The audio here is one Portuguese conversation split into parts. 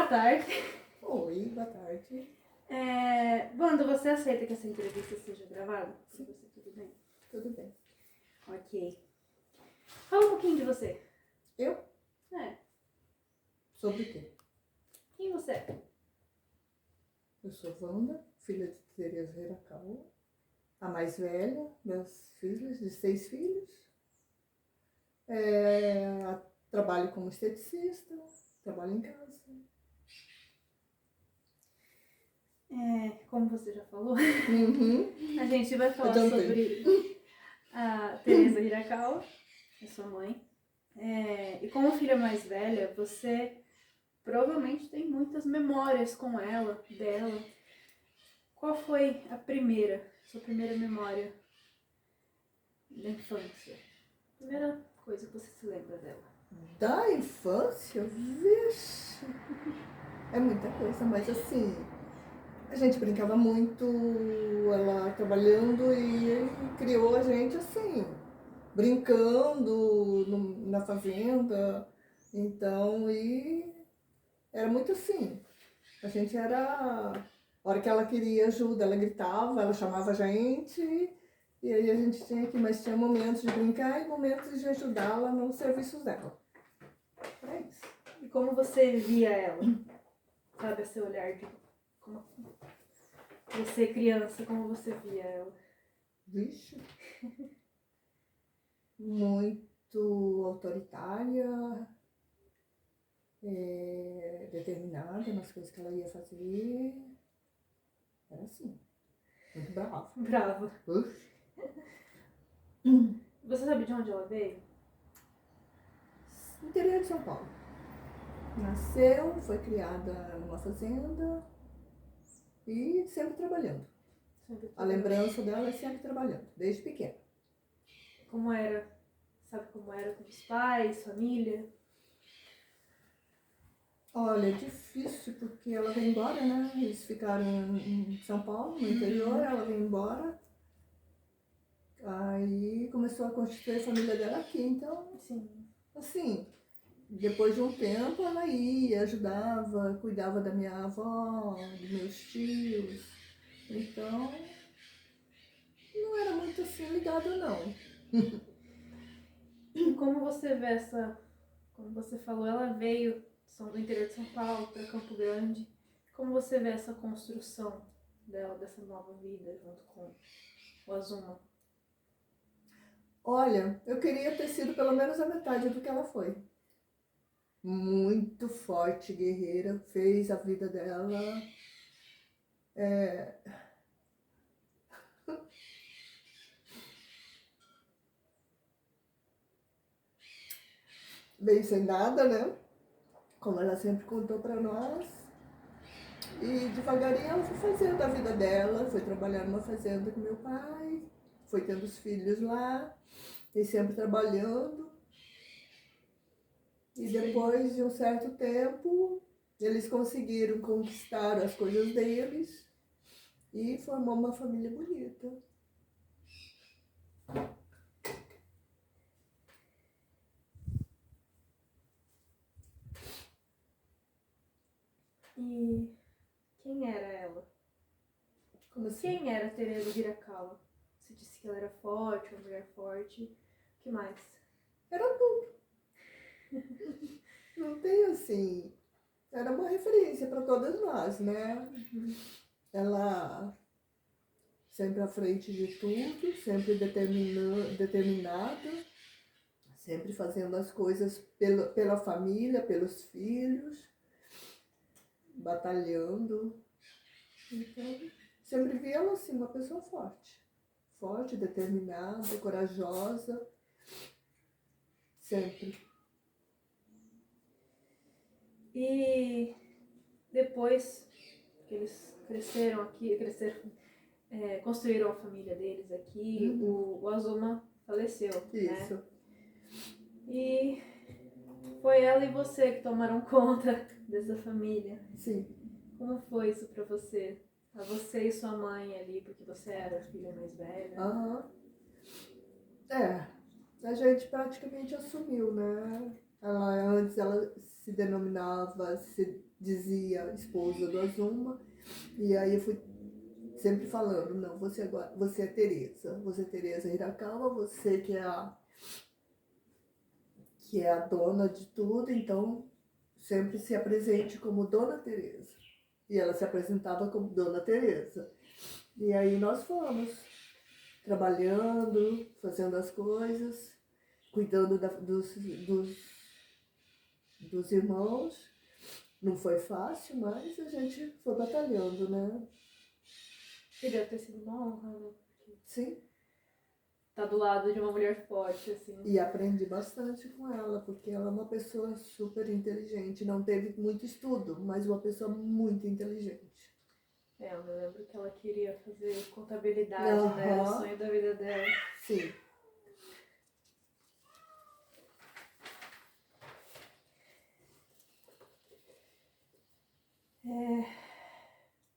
tarde. Oi, boa tarde. Wanda, você aceita que essa entrevista seja gravada? Sim. Você, tudo bem? Tudo bem. Ok. Fala um pouquinho de você. Eu? Sobre o quê? Quem você é? Eu sou Wanda, filha de Tereza Hirakawa, a mais velha das filhas, de 6 filhos. Trabalho como esteticista, trabalho em casa. Como você já falou, Uhum. a gente vai falar Adiantei. sobre a Tereza Hirakawa, a sua mãe. E como filha mais velha, você provavelmente tem muitas memórias com ela, dela. Qual foi sua primeira memória da infância? Primeira coisa que você se lembra dela? Da infância? Vixe! É muita coisa, mas assim, a gente brincava muito, ela trabalhando e criou a gente assim, brincando na fazenda. Então, e era muito assim. A gente era. A hora que ela queria ajuda, ela gritava, ela chamava a gente, e aí a gente tinha que, mas tinha momentos de brincar e momentos de ajudá-la nos serviços dela. É isso. E como você via ela? Sabe, esse olhar de como você criança, como você via ela? Vixe. Muito autoritária, determinada nas coisas que ela ia fazer. Era assim, muito brava. Brava. Uf. Você sabe de onde ela veio? Interior de São Paulo. Nasceu, foi criada numa fazenda e sempre trabalhando. A lembrança dela é sempre trabalhando, desde pequena. Como era? Sabe como era com os pais, família? Olha, é difícil porque ela veio embora, né? Eles ficaram em São Paulo, no interior, ela veio embora. Aí começou a constituir a família dela aqui. Então, Sim. assim, depois de um tempo ela ia, ajudava, cuidava da minha avó, dos meus tios. Então, não era muito assim ligada, não. E como você vê como você falou, ela veio do interior de São Paulo para Campo Grande. Como você vê essa construção dela, dessa nova vida junto com o Azuma? Olha, eu queria ter sido pelo menos a metade do que ela foi. Muito forte, guerreira, fez a vida dela. Bem sem nada, né? Como ela sempre contou pra nós. E devagarinho ela foi fazendo a vida dela, foi trabalhar numa fazenda com meu pai, foi tendo os filhos lá, e sempre trabalhando. E depois de um certo tempo, eles conseguiram conquistar as coisas deles e formou uma família bonita. E quem era ela? Como assim? Quem era Teresa Hirakawa? Você disse que ela era forte, uma mulher forte. O que mais? Era tudo. Não tem assim. Era uma referência para todas nós, né? Ela sempre à frente de tudo, sempre determinada, sempre fazendo as coisas pela família, pelos filhos, batalhando. Então, sempre vi ela assim, uma pessoa forte. Forte, determinada, corajosa. Sempre. E depois que eles construíram a família deles aqui, o Azuma faleceu, Isso. né? E foi ela e você que tomaram conta dessa família. Sim. Como foi isso pra você? A você e sua mãe ali, porque você era a filha mais velha. Aham. A gente praticamente assumiu, né? Antes ela se denominava, se dizia esposa do Azuma, e aí eu fui sempre falando, não, você agora, você é Teresa Hirakawa, você que é a dona de tudo, então sempre se apresente como Dona Teresa. E ela se apresentava como Dona Teresa. E aí nós fomos trabalhando, fazendo as coisas, cuidando dos irmãos. Não foi fácil, mas a gente foi batalhando, né? E deve ter sido uma honra, né? Sim. Tá do lado de uma mulher forte, assim. E aprendi bastante com ela, porque ela é uma pessoa super inteligente. Não teve muito estudo, mas uma pessoa muito inteligente. Eu me lembro que ela queria fazer contabilidade, né? Era o sonho da vida dela. Sim.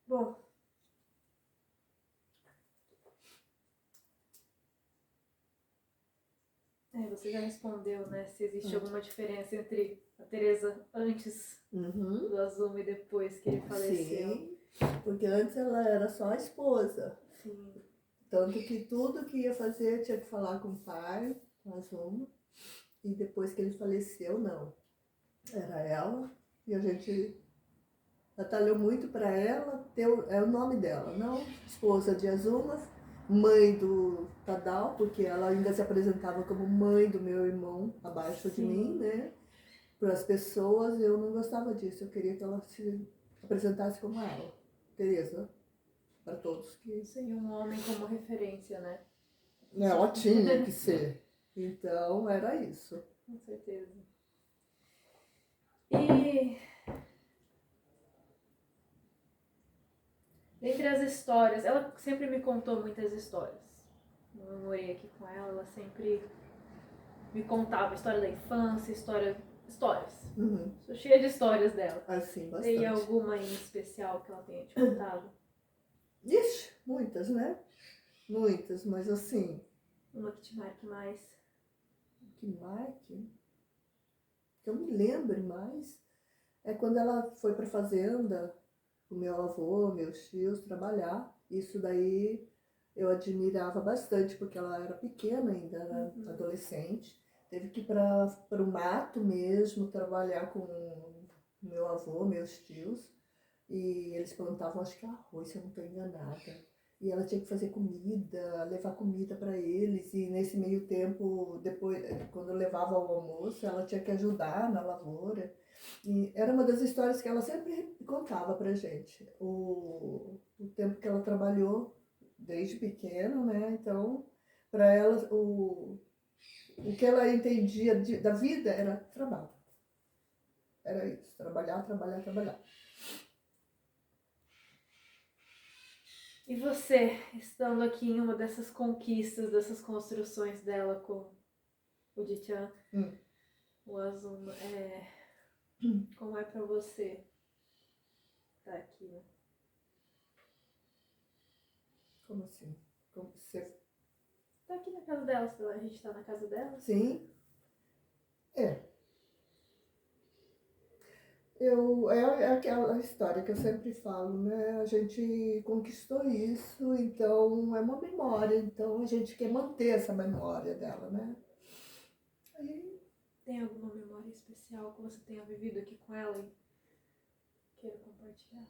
Bom. Você já respondeu, né? Se existe alguma diferença entre a Teresa antes do Azuma e depois que ele faleceu. Sim, porque antes ela era só a esposa. Sim. Tanto que tudo que ia fazer tinha que falar com o pai, com a Azuma. E depois que ele faleceu, não. Era ela. E a gente batalhou muito para ela ter o nome dela, não esposa de Azuma, mãe do Tadao, porque ela ainda se apresentava como mãe do meu irmão abaixo de mim, né? Para as pessoas, eu não gostava disso. Eu queria que ela se apresentasse como ela, Teresa, para todos. Que Sem um homem como referência, né? ela tinha que ser. Então, era isso. Com certeza. E dentre as histórias, ela sempre me contou muitas histórias. Eu morei aqui com ela, ela sempre me contava história da infância, histórias. Sou cheia de histórias dela. Assim, bastante. Tem alguma em especial que ela tenha te contado? Ixi, muitas, né? Muitas, mas assim... Uma que te marque mais? Que marque? Que eu me lembre mais é quando ela foi para fazenda, o meu avô, meus tios trabalhar. Isso daí eu admirava bastante, porque ela era pequena ainda, era adolescente. Teve que ir para o mato mesmo, trabalhar com meu avô, meus tios. E eles plantavam, acho que arroz, se eu não estou enganada. E ela tinha que fazer comida, levar comida para eles. E nesse meio tempo, depois, quando eu levava o almoço, ela tinha que ajudar na lavoura. E era uma das histórias que ela sempre contava pra gente. O tempo que ela trabalhou desde pequena, né? Então, para ela, o que ela entendia da vida era trabalho. Era isso, trabalhar, trabalhar, trabalhar. E você, estando aqui em uma dessas conquistas, dessas construções dela com o Dichan, o Azuma, como é pra você estar aqui, né? Como assim? Como você... Tá aqui na casa dela, a gente tá na casa dela? Sim. É aquela história que eu sempre falo, né? A gente conquistou isso, então é uma memória, então a gente quer manter essa memória dela, né? Aí, Tem alguma memória especial que você tenha vivido aqui com ela e queira compartilhar?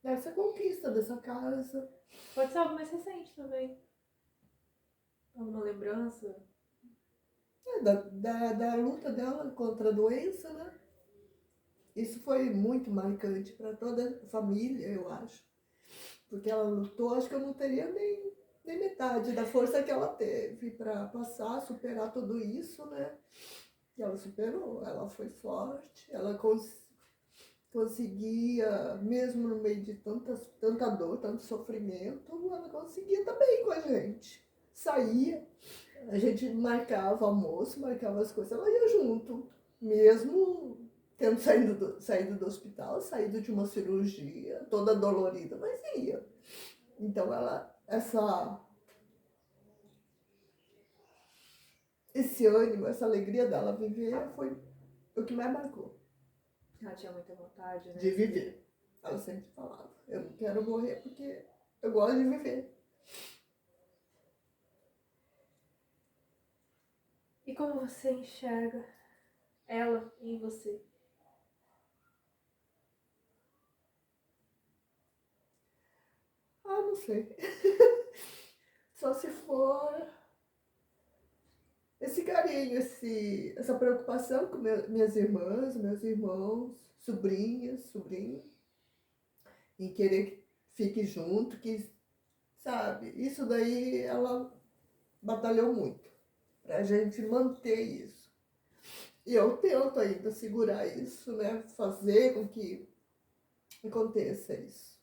essa conquista dessa casa. Pode ser algo mais recente também. Alguma lembrança? Da luta dela contra a doença, né? Isso foi muito marcante para toda a família, eu acho. Porque ela lutou, acho que eu não teria nem metade da força que ela teve para passar, superar tudo isso, né? E ela superou, ela foi forte, ela conseguia, mesmo no meio de tanta dor, tanto sofrimento, ela conseguia estar bem com a gente. Saía, a gente marcava almoço, marcava as coisas, ela ia junto, mesmo tendo saído do hospital, saído de uma cirurgia, toda dolorida, mas ia. Então esse ânimo, essa alegria dela viver foi o que mais marcou. Ela tinha muita vontade, né? De viver. Ela sempre falava, eu não quero morrer porque eu gosto de viver. E como você enxerga ela em você? Ah, não sei. Só se for esse carinho, essa preocupação com minhas irmãs, meus irmãos, sobrinhas, sobrinhos, em querer que fique junto, que, sabe, isso daí ela batalhou muito pra gente manter isso. E eu tento ainda segurar isso, né? Fazer com que aconteça isso.